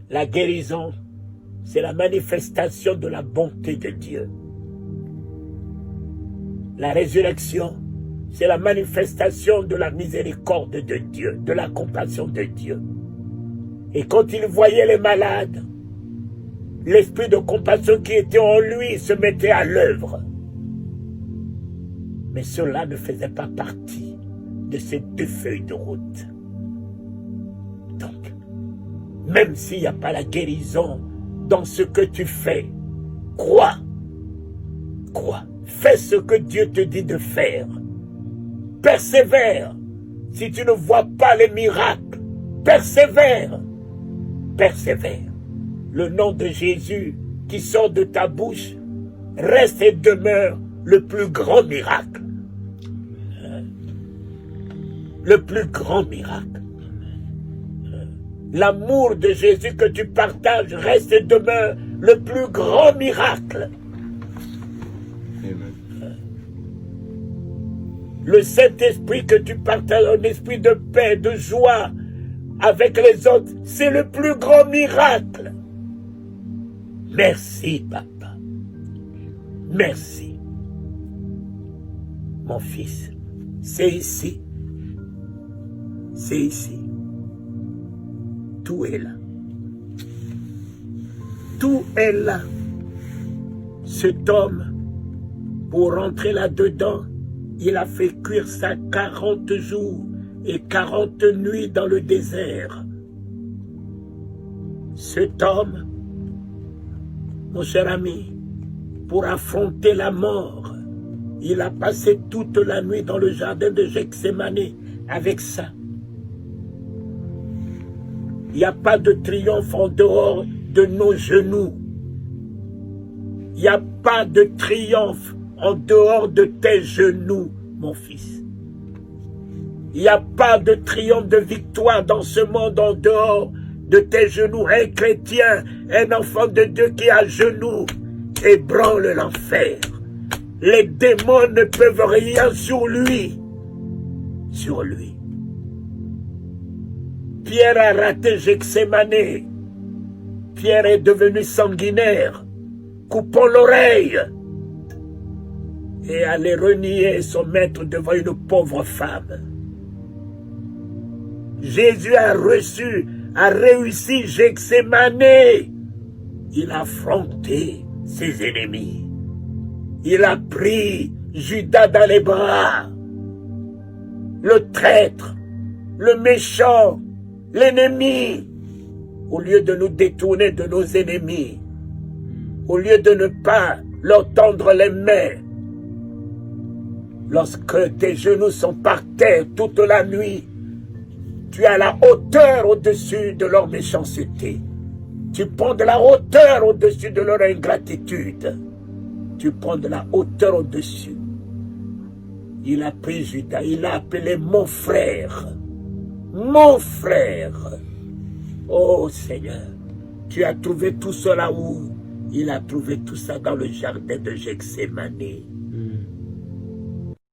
La guérison, c'est la manifestation de la bonté de Dieu. La résurrection, c'est la manifestation de la miséricorde de Dieu, de la compassion de Dieu. Et quand il voyait les malades, l'esprit de compassion qui était en lui se mettait à l'œuvre. Mais cela ne faisait pas partie de ces 2 feuilles de route. Donc, même s'il n'y a pas la guérison dans ce que tu fais, crois. Crois. Fais ce que Dieu te dit de faire. Persévère. Si tu ne vois pas les miracles, persévère. Persévère. Le nom de Jésus qui sort de ta bouche reste et demeure le plus grand miracle. Le plus grand miracle. L'amour de Jésus que tu partages reste et demeure le plus grand miracle. Amen. Le Saint-Esprit que tu partages, un esprit de paix, de joie avec les autres, c'est le plus grand miracle. Merci, papa. Merci. Mon fils, c'est ici. C'est ici. Tout est là. Tout est là. Cet homme, pour rentrer là-dedans, il a fait cuire ça 40 jours et 40 nuits dans le désert. Cet homme, mon cher ami, pour affronter la mort, il a passé toute la nuit dans le jardin de Gethsémane avec ça. Il n'y a pas de triomphe en dehors de nos genoux. Il n'y a pas de triomphe en dehors de tes genoux, mon fils. Il n'y a pas de triomphe de victoire dans ce monde en dehors de tes genoux. Un chrétien, un enfant de Dieu qui est à genoux, ébranle l'enfer. Les démons ne peuvent rien sur lui. Sur lui. Pierre a raté Gethsémane. Pierre est devenu sanguinaire, coupant l'oreille et allait renier son maître devant une pauvre femme. Jésus a réussi Gethsémane. Il a affronté ses ennemis. Il a pris Judas dans les bras, le traître, le méchant, l'ennemi. Au lieu de nous détourner de nos ennemis, au lieu de ne pas leur tendre les mains, lorsque tes genoux sont par terre toute la nuit, tu as la hauteur au-dessus de leur méchanceté. Tu prends de la hauteur au-dessus de leur ingratitude. Tu prends de la hauteur au-dessus. Il a pris Judas, il l'a appelé mon frère. Mon frère. Oh Seigneur, tu as trouvé tout cela où? Il a trouvé tout ça dans le jardin de Gethsémane.